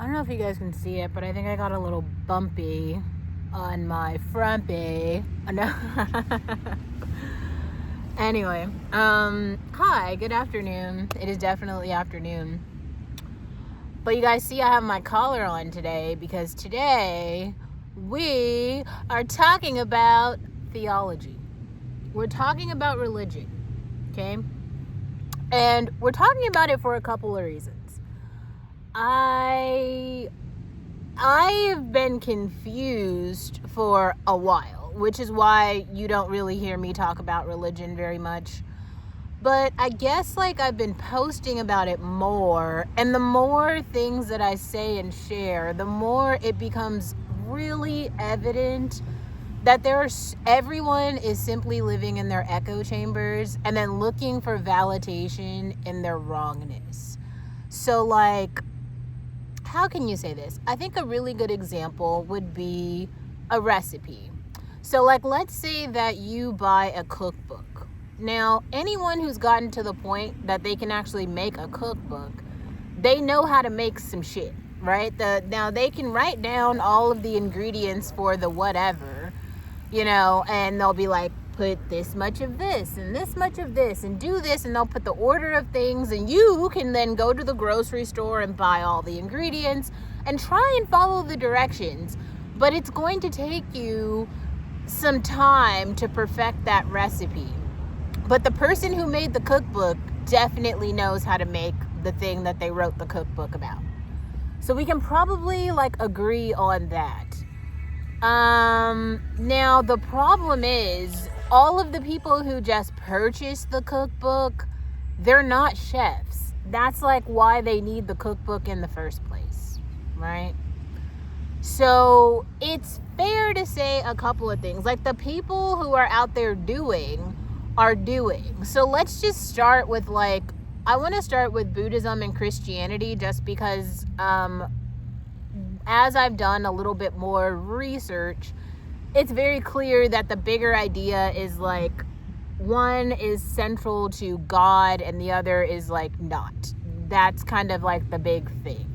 I don't know if you guys can see it, but I think I got a little bumpy on my frumpy. No. Anyway, hi, good afternoon. It is definitely afternoon. But you guys see I have my collar on today because today we are talking about theology. We're talking about religion, okay? And we're talking about it for a couple of reasons. I've been confused for a while, which is why you don't really hear me talk about religion very much. But I guess I've been posting about it more, and the more things that I say and share, the more it becomes really evident that everyone is simply living in their echo chambers and then looking for validation in their wrongness. So how can you say this? I think a really good example would be a recipe. So let's say that you buy a cookbook. Now, anyone who's gotten to the point that they can actually make a cookbook, they know how to make some shit, right? Now they can write down all of the ingredients for the whatever, and they'll be like, put this much of this and this much of this and do this, and they'll put the order of things, and you can then go to the grocery store and buy all the ingredients and try and follow the directions. But it's going to take you some time to perfect that recipe. But the person who made the cookbook definitely knows how to make the thing that they wrote the cookbook about. So we can probably agree on that. Now the problem is all of the people who just purchase the cookbook, they're not chefs. That's why they need the cookbook in the first place, right? So it's fair to say a couple of things. The people who are out there are doing. So let's just start with I want to start with Buddhism and Christianity, just because as I've done a little bit more research, it's very clear that the bigger idea is one is central to God and the other is not. That's kind of the big thing.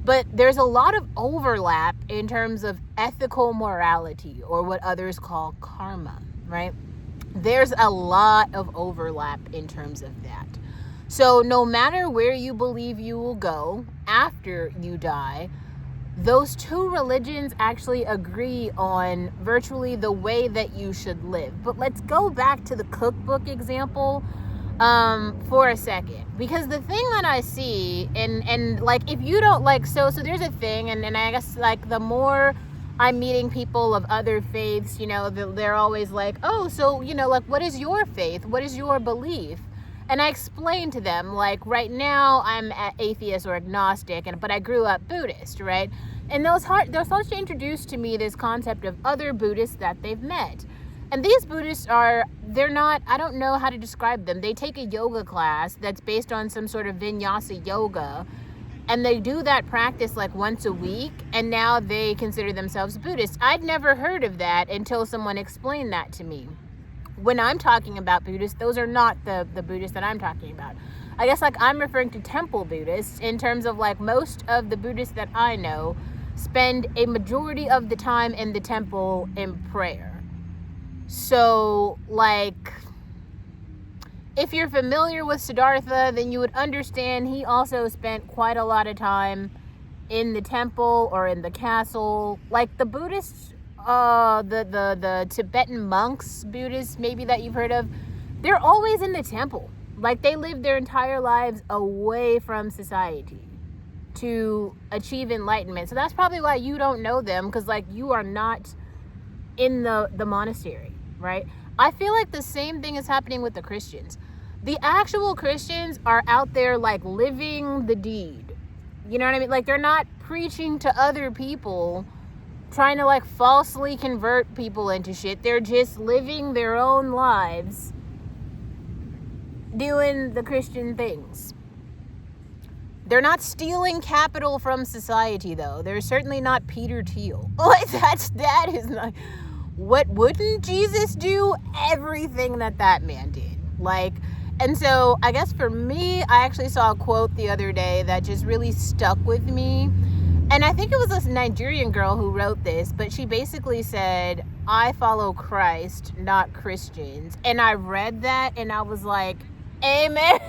But there's a lot of overlap in terms of ethical morality, or what others call karma, right? There's a lot of overlap in terms of that. So no matter where you believe you will go after you die, those two religions actually agree on virtually the way that you should live. But let's go back to the cookbook example for a second, because the thing that I see, and if you don't so there's a thing, and I guess the more I'm meeting people of other faiths, they're always oh, so what is your faith? What is your belief? And I explain to them, right now I'm atheist or agnostic, but I grew up Buddhist, right? And they'll start to introduce to me this concept of other Buddhists that they've met. And these Buddhists I don't know how to describe them. They take a yoga class that's based on some sort of vinyasa yoga, and they do that practice once a week, and now they consider themselves Buddhists. I'd never heard of that until someone explained that to me. When I'm talking about Buddhists, those are not the Buddhists that I'm talking about. I guess I'm referring to temple Buddhists in terms of most of the Buddhists that I know spend a majority of the time in the temple in prayer. So if you're familiar with Siddhartha, then you would understand he also spent quite a lot of time in the temple or in the castle. The Buddhists, the Tibetan monks, Buddhists maybe that you've heard of, they're always in the temple. They live their entire lives away from society to achieve enlightenment. So that's probably why you don't know them, because you are not in the monastery, right? I feel the same thing is happening with the Christians. The actual Christians are out there living the deed. You know what I mean? They're not preaching to other people, trying to falsely convert people into shit. They're just living their own lives, doing the Christian things. They're not stealing capital from society, though. They're certainly not Peter Thiel. That is not. What wouldn't Jesus do? Everything that man did. And so I guess for me, I actually saw a quote the other day that just really stuck with me. And I think it was a Nigerian girl who wrote this, but she basically said, I follow Christ, not Christians. And I read that and I was like, amen.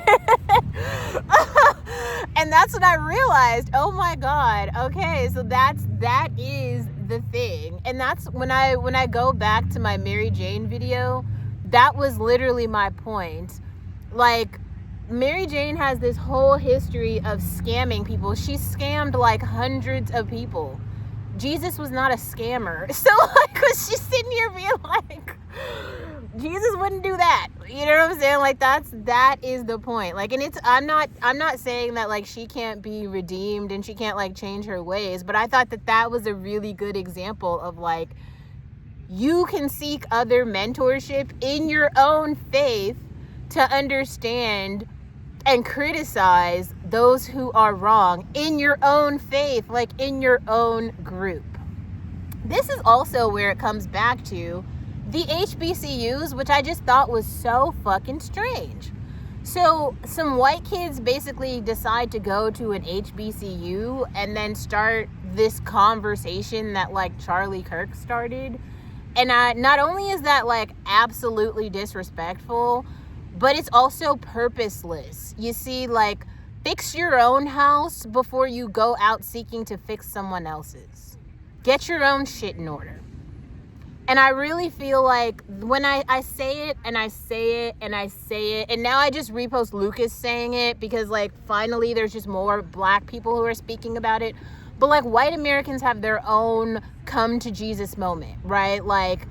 And that's when I realized, oh my God, okay, so that is the thing. And that's when I go back to my Mary Jane video, that was literally my point. Like, Mary Jane has this whole history of scamming people. She scammed like hundreds of people. Jesus was not a scammer. So like, was she sitting here being like, Jesus wouldn't do that. You know what I'm saying? Like, that is the point. Like, and I'm not saying that like she can't be redeemed and she can't like change her ways, but I thought that was a really good example of like, you can seek other mentorship in your own faith to understand and criticize those who are wrong in your own faith, like in your own group. This is also where it comes back to the HBCUs, which I just thought was so fucking strange. So some white kids basically decide to go to an HBCU and then start this conversation that like Charlie Kirk started. And not only is that like absolutely disrespectful, but it's also purposeless. You see, like, fix your own house before you go out seeking to fix someone else's. Get your own shit in order. And I really feel like when I say it and I say it and I say it, and now I just repost Lucas saying it because like finally there's just more black people who are speaking about it. But like white Americans have their own come to Jesus moment, right? Like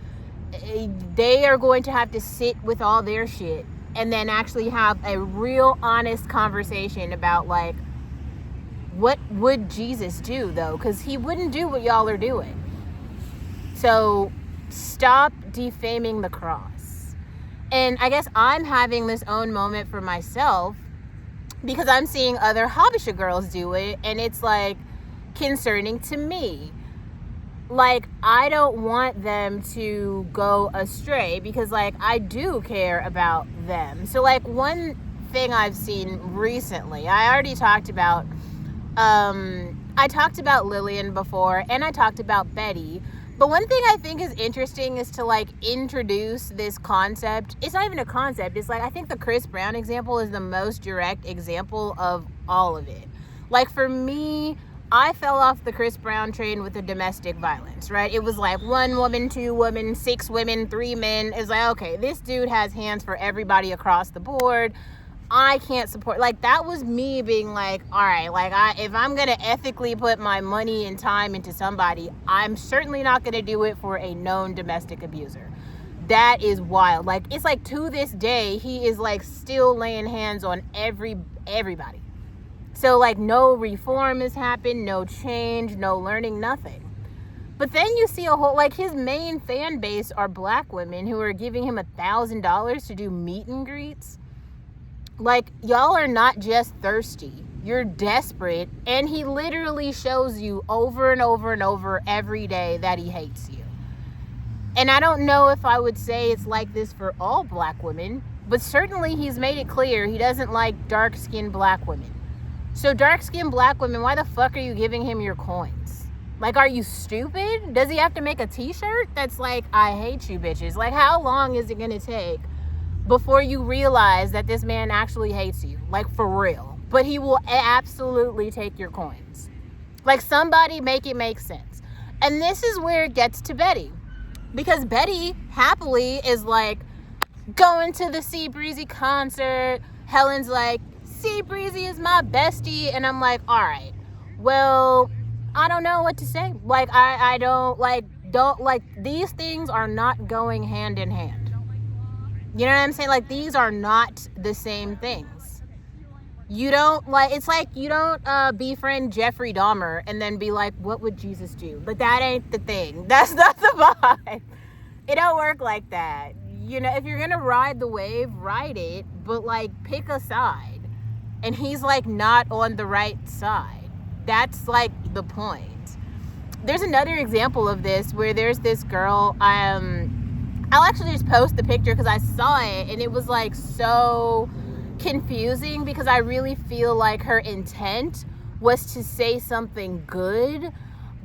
they are going to have to sit with all their shit and then actually have a real honest conversation about like, what would Jesus do though? Because he wouldn't do what y'all are doing. So stop defaming the cross. And I guess I'm having this own moment for myself because I'm seeing other Habesha girls do it, and it's like concerning to me. Like, I don't want them to go astray because like I do care about them. So like one thing I've seen recently, I already talked about Lillian before, and I talked about Betty. But one thing I think is interesting is to like introduce this concept. It's not even a concept. It's like, I think the Chris Brown example is the most direct example of all of it. Like for me, I fell off the Chris Brown train with the domestic violence, right? It was like 1 woman, 2 women, 6 women, 3 men. It's like, okay, this dude has hands for everybody across the board. I can't support, like, that was me being like, all right, like, if I'm going to ethically put my money and time into somebody, I'm certainly not going to do it for a known domestic abuser. That is wild. Like, it's like to this day, he is like still laying hands on everybody. So like no reform has happened, no change, no learning, nothing. But then you see a whole, like his main fan base are black women who are giving him $1,000 to do meet and greets. Like, y'all are not just thirsty, you're desperate. And he literally shows you over and over and over every day that he hates you. And I don't know if I would say it's like this for all black women, but certainly he's made it clear he doesn't like dark-skinned black women. So dark-skinned black women, why the fuck are you giving him your coins? Like, are you stupid? Does he have to make a t-shirt that's like, I hate you bitches? Like, how long is it gonna take before you realize that this man actually hates you? Like, for real. But he will absolutely take your coins. Like, somebody make it make sense. And this is where it gets to Betty. Because Betty happily is like going to the Sea Breezy concert. Helen's like, Sea Breezy is my bestie. And I'm like, all right, well, I don't know what to say. Like, I don't like, these things are not going hand in hand. You know what I'm saying? Like, these are not the same things. You don't, like, it's like you don't befriend Jeffrey Dahmer and then be like, what would Jesus do? But that ain't the thing. That's not the vibe. It don't work like that. You know, if you're going to ride the wave, ride it, but, like, pick a side. And he's, like, not on the right side. That's, like, the point. There's another example of this where there's this girl, I'll actually just post the picture because I saw it and it was like so confusing because I really feel like her intent was to say something good,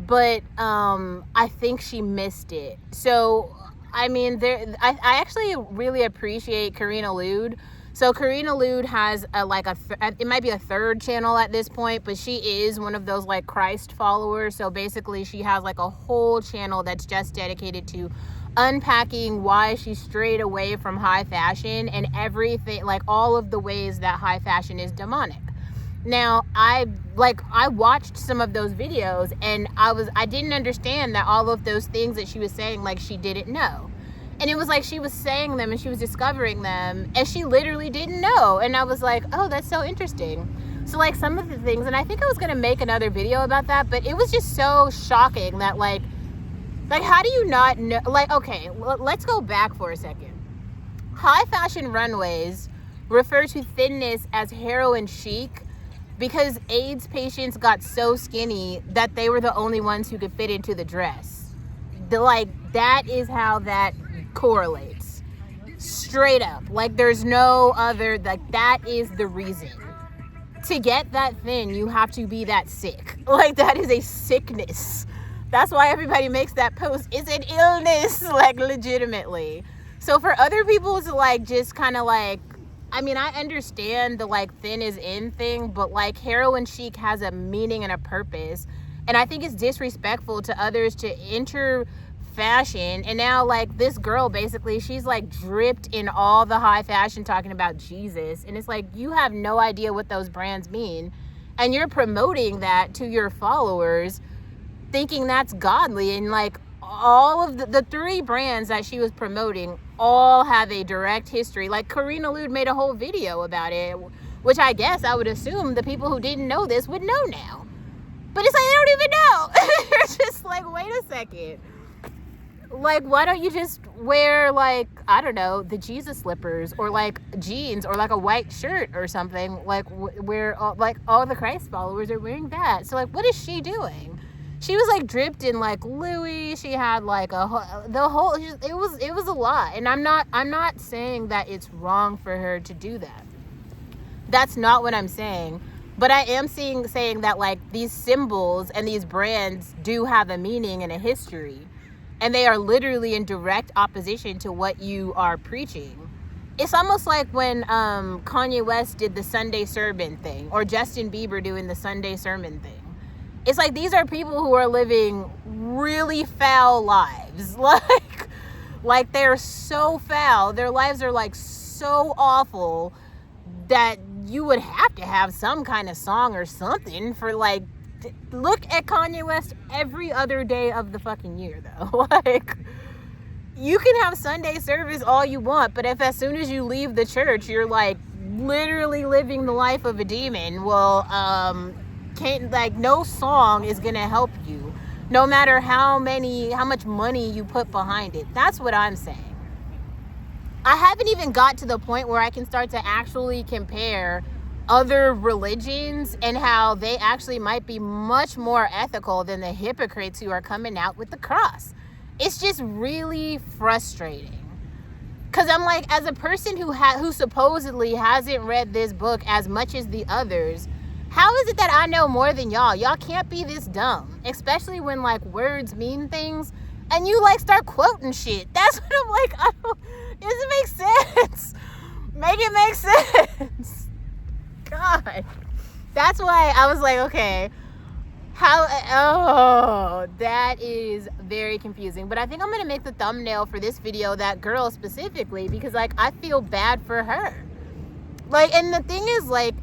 but I think she missed it. So, I mean, I actually really appreciate Karina Lude. So Karina Lude has it might be a third channel at this point, but she is one of those like Christ followers. So basically she has like a whole channel that's just dedicated to unpacking why she strayed away from high fashion and everything, like all of the ways that high fashion is demonic. Now, I watched some of those videos and I didn't understand that all of those things that she was saying, like, she didn't know. And it was like she was saying them and she was discovering them and she literally didn't know. And I was like, oh, that's so interesting. So like some of the things, and I think I was going to make another video about that, but it was just so shocking that like how do you not know? Like, okay, let's go back for a second. High fashion runways refer to thinness as heroin chic because AIDS patients got so skinny that they were the only ones who could fit into the dress. That is how that correlates. Straight up. Like, there's no other, like, that is the reason. To get that thin, you have to be that sick. Like, that is a sickness. That's why everybody makes that post. It's an illness, like, legitimately. So for other people to, like, just kind of, like, I mean, I understand the, like, thin is in thing, but, like, heroin chic has a meaning and a purpose. And I think it's disrespectful to others to enter fashion. And now, like, this girl, basically, she's, like, dripped in all the high fashion talking about Jesus. And it's like, you have no idea what those brands mean. And you're promoting that to your followers, thinking that's godly. And, like, all of the three brands that she was promoting all have a direct history. Like, Karina Lude made a whole video about it, which I guess I would assume the people who didn't know this would know now. But it's like, they don't even know. You're just like, wait a second. Like, why don't you just wear, like, I don't know, the Jesus slippers or, like, jeans or, like, a white shirt or something, like, where, like, all the Christ followers are wearing that. So, like, what is she doing? She was, like, dripped in, like, Louis. She had, like, it was a lot. And I'm not saying that it's wrong for her to do that. That's not what I'm saying. But I am saying that, like, these symbols and these brands do have a meaning and a history. And they are literally in direct opposition to what you are preaching. It's almost like when Kanye West did the Sunday sermon thing, or Justin Bieber doing the Sunday sermon thing. It's like, these are people who are living really foul lives. Like they're so foul. Their lives are, like, so awful that you would have to have some kind of song or something for, like, look at Kanye West every other day of the fucking year, though. Like, you can have Sunday service all you want, but if as soon as you leave the church, you're, like, literally living the life of a demon, well, no song is gonna help you, no matter how much money you put behind it. That's what I'm saying. I haven't even got to the point where I can start to actually compare other religions and how they actually might be much more ethical than the hypocrites who are coming out with the cross. It's just really frustrating. Because I'm like, as a person who supposedly hasn't read this book as much as the others, how is it that I know more than y'all? Y'all can't be this dumb. Especially when, like, words mean things and you, like, start quoting shit. That's what I'm like, does it make sense? Make it make sense. God, that's why I was like, okay, that is very confusing. But I think I'm gonna make the thumbnail for this video that girl specifically, because, like, I feel bad for her. Like, and the thing is, like,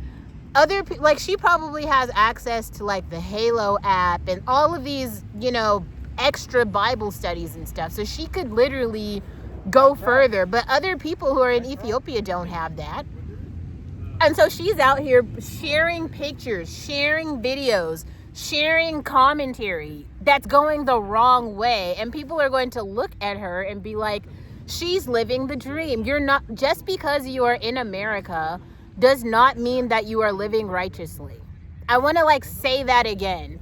other people, like, she probably has access to, like, the Halo app and all of these, you know, extra Bible studies and stuff, so she could literally go further. But other people who are in Ethiopia don't have that. And so she's out here sharing pictures, sharing videos, sharing commentary that's going the wrong way. And people are going to look at her and be like, she's living the dream. You're not, just because you are in America does not mean that you are living righteously. I want to, like, say that again.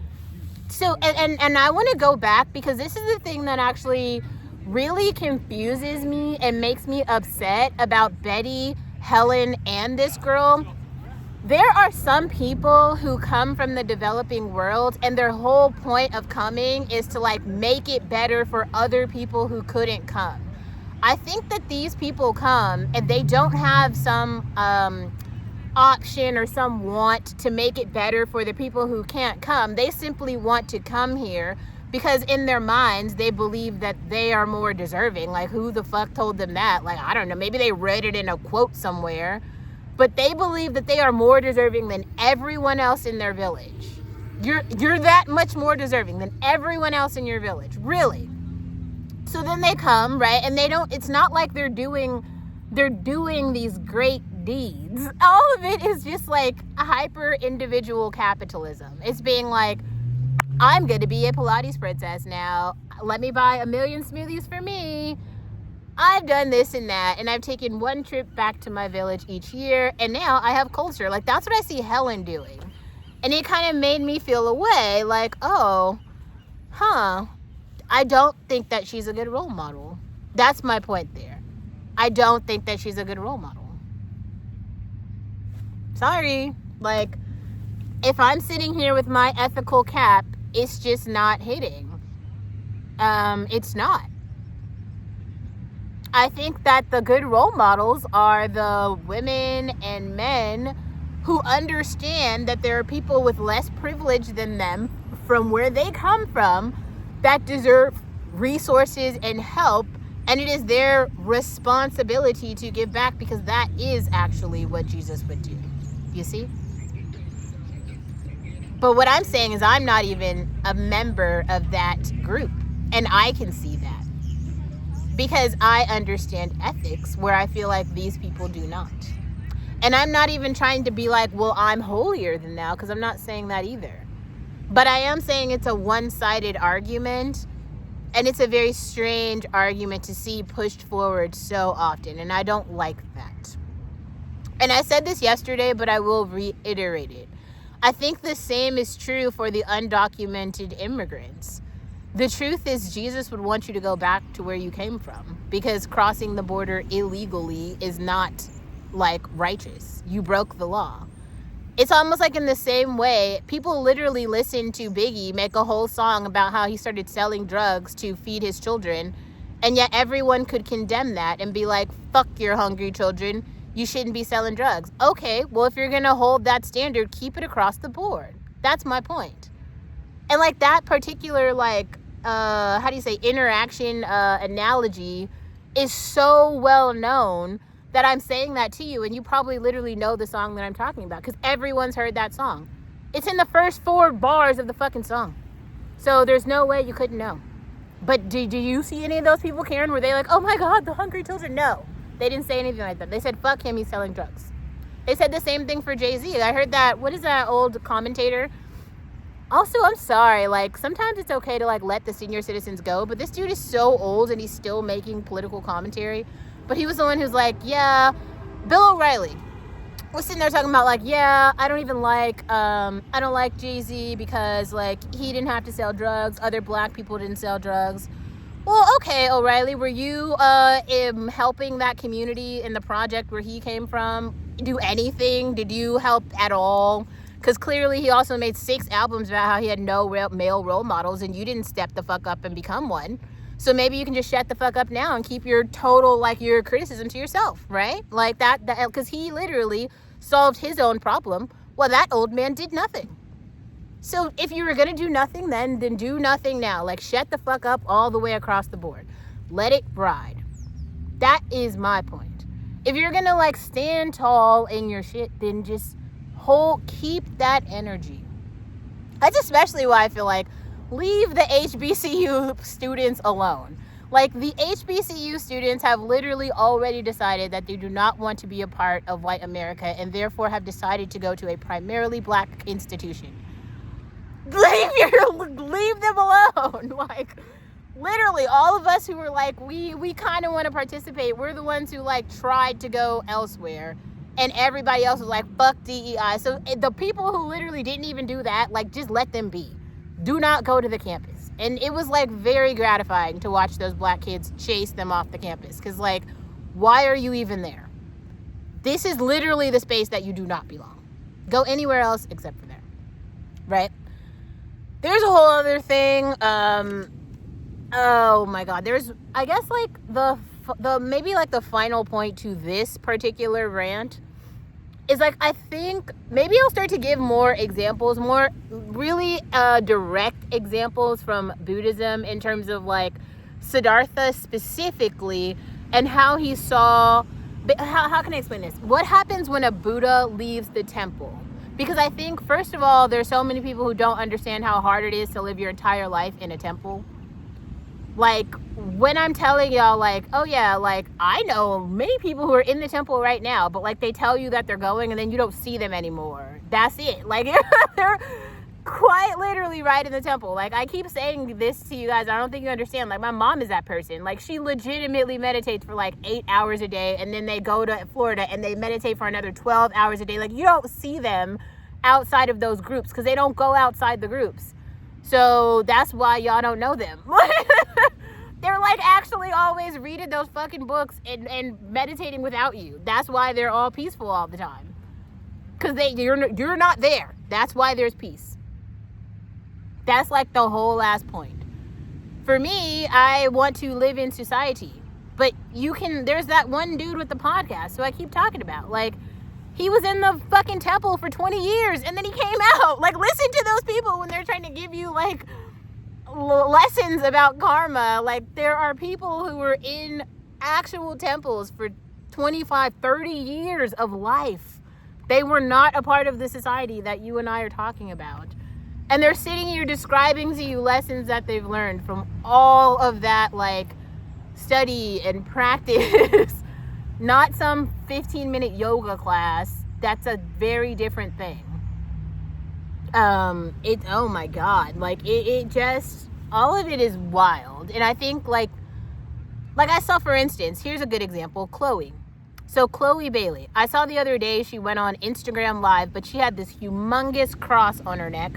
So, and I want to go back, because this is the thing that actually really confuses me and makes me upset about Betty, Helen, and this girl. There are some people who come from the developing world and their whole point of coming is to like make it better for other people who couldn't come. I think that these people come and they don't have some option or some want to make it better for the people who can't come. They simply want to come here because in their minds they believe that they are more deserving. Like, who the fuck told them that? Like, I don't know, maybe they read it in a quote somewhere, but they believe that they are more deserving than everyone else in their village. You're that much more deserving than everyone else in your village, really. So then they come, right? And it's not like they're doing these great deeds. All of it is just like hyper individual capitalism. It's being like, I'm going to be a Pilates princess now. Let me buy 1 million smoothies for me. I've done this and that, and I've taken one trip back to my village each year, and now I have culture. Like, that's what I see Helen doing. And it kind of made me feel a way, like, oh, I don't think that she's a good role model. That's my point there. I don't think that she's a good role model. Sorry. Like, if I'm sitting here with my ethical cap, it's just not hitting. It's not. I think that the good role models are the women and men who understand that there are people with less privilege than them from where they come from that deserve resources and help, and it is their responsibility to give back because that is actually what Jesus would do. You see? But what I'm saying is I'm not even a member of that group, and I can see that. Because I understand ethics where I feel like these people do not. And I'm not even trying to be like, well, I'm holier than thou, because I'm not saying that either. But I am saying it's a one-sided argument, and it's a very strange argument to see pushed forward so often, and I don't like that. And I said this yesterday, but I will reiterate it. I think the same is true for the undocumented immigrants. The truth is Jesus would want you to go back to where you came from because crossing the border illegally is not like righteous. You broke the law. It's almost like in the same way, people literally listen to Biggie make a whole song about how he started selling drugs to feed his children, and yet everyone could condemn that and be like, fuck your hungry children. You shouldn't be selling drugs. Okay, well, if you're going to hold that standard, keep it across the board. That's my point. And like that particular interaction analogy is so well known that I'm saying that to you, and you probably literally know the song that I'm talking about because everyone's heard that song. It's in the first 4 bars of the fucking song. So there's no way you couldn't know. But do you see any of those people, Karen? Were they like, oh my God, the hungry children? No, they didn't say anything like that. They said, fuck him, he's selling drugs. They said the same thing for Jay-Z. I heard that, what is that old commentator? Also, I'm sorry, like, sometimes it's okay to, like, let the senior citizens go, but this dude is so old and he's still making political commentary. But he was the one who's like, yeah, Bill O'Reilly was sitting there talking about, like, yeah, I don't like Jay-Z because, like, he didn't have to sell drugs. Other black people didn't sell drugs. Well, okay, O'Reilly, were you helping that community in the project where he came from do anything? Did you help at all? Because clearly he also made 6 albums about how he had no male role models and you didn't step the fuck up and become one. So maybe you can just shut the fuck up now and keep your total, like, your criticism to yourself, right? Like that, because he literally solved his own problem while that old man did nothing. So if you were going to do nothing then do nothing now. Like, shut the fuck up all the way across the board. Let it ride. That is my point. If you're going to, like, stand tall in your shit, then just keep that energy. That's especially why I feel like leave the HBCU students alone. Like, the HBCU students have literally already decided that they do not want to be a part of white America and therefore have decided to go to a primarily black institution. Leave them alone. Like, literally, all of us who were like, we kind of want to participate, we're the ones who, like, tried to go elsewhere. And everybody else was like, fuck DEI. So the people who literally didn't even do that, like, just let them be. Do not go to the campus. And it was, like, very gratifying to watch those black kids chase them off the campus. Because, like, why are you even there? This is literally the space that you do not belong. Go anywhere else except for there, right? There's a whole other thing. Oh my God. There's, I guess, like the maybe like the final point to this particular rant is like, I think maybe I'll start to give more examples, more really direct examples from Buddhism in terms of like Siddhartha specifically and how he saw, how can I explain this? What happens when a Buddha leaves the temple? Because I think, first of all, there's so many people who don't understand how hard it is to live your entire life in a temple. Like, when I'm telling y'all, like, oh yeah, like, I know many people who are in the temple right now, but like, they tell you that they're going and then you don't see them anymore. That's it. Like, they're quite literally right in the temple. Like, I keep saying this to you guys, I don't think you understand. Like, my mom is that person. Like, she legitimately meditates for like 8 hours a day, and then they go to Florida and they meditate for another 12 hours a day. Like, you don't see them outside of those groups because they don't go outside the groups. So that's why y'all don't know them. They're like actually always reading those fucking books and meditating without you. That's why they're all peaceful all the time. Because you're not there. That's why there's peace. That's like the whole last point. For me, I want to live in society. But there's that one dude with the podcast who I keep talking about. Like, he was in the fucking temple for 20 years and then he came out. Like, listen to those people when they're trying to give you like lessons about karma. Like, there are people who were in actual temples for 25, 30 years of life. They were not a part of the society that you and I are talking about. And they're sitting here describing to you lessons that they've learned from all of that, like, study and practice. Not some 15-minute yoga class. That's a very different thing. Oh my God. Like, it just, all of it is wild. And I think, like I saw, for instance, here's a good example, Chloe. So Chloe Bailey, I saw the other day she went on Instagram Live, but she had this humongous cross on her neck,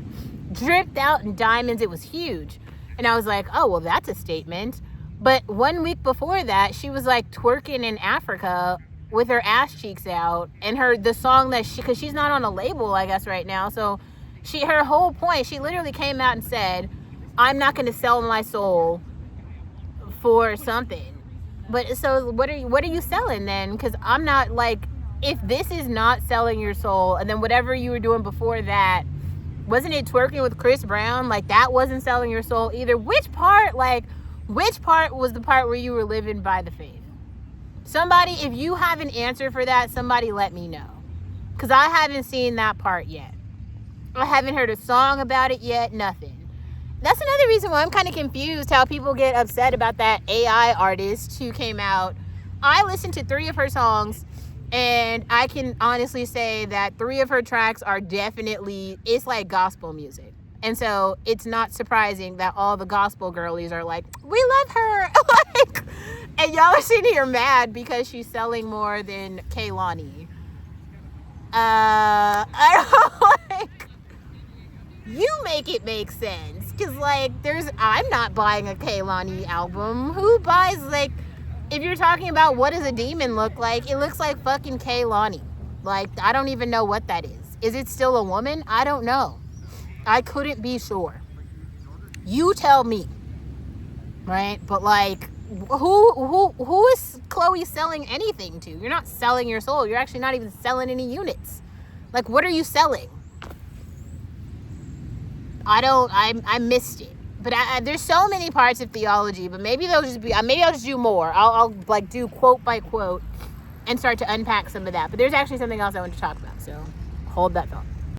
dripped out in diamonds. It was huge. And I was like, oh, well, that's a statement. But 1 week before that, she was like twerking in Africa with her ass cheeks out, and the song that because she's not on a label, I guess, right now. So her whole point, she literally came out and said, I'm not going to sell my soul for something. But so what are you selling then? Because I'm not, like, if this is not selling your soul, and then whatever you were doing before that, wasn't it twerking with Chris Brown? Like, that wasn't selling your soul either. Which part was the part where you were living by the faith? Somebody, if you have an answer for that, somebody let me know. Because I haven't seen that part yet. I haven't heard a song about it yet, nothing. That's another reason why I'm kind of confused how people get upset about that AI artist who came out. I listened to 3 of her songs, and I can honestly say that 3 of her tracks are definitely, it's like gospel music. And so it's not surprising that all the gospel girlies are like, we love her. Like, and y'all are sitting here mad because she's selling more than Kehlani. I don't like, you make it make sense. Because, like, I'm not buying a Kehlani album. Who buys, like, if you're talking about what does a demon look like, it looks like fucking Kehlani. Like, I don't even know what that is. Is it still a woman? I don't know. I couldn't be sure. You tell me. Right? But, like, who is Chloe selling anything to? You're not selling your soul. You're actually not even selling any units. Like, what are you selling? I missed it. But there's so many parts of theology, but maybe maybe I'll just do more. I'll like do quote by quote and start to unpack some of that. But there's actually something else I want to talk about. So hold that thought.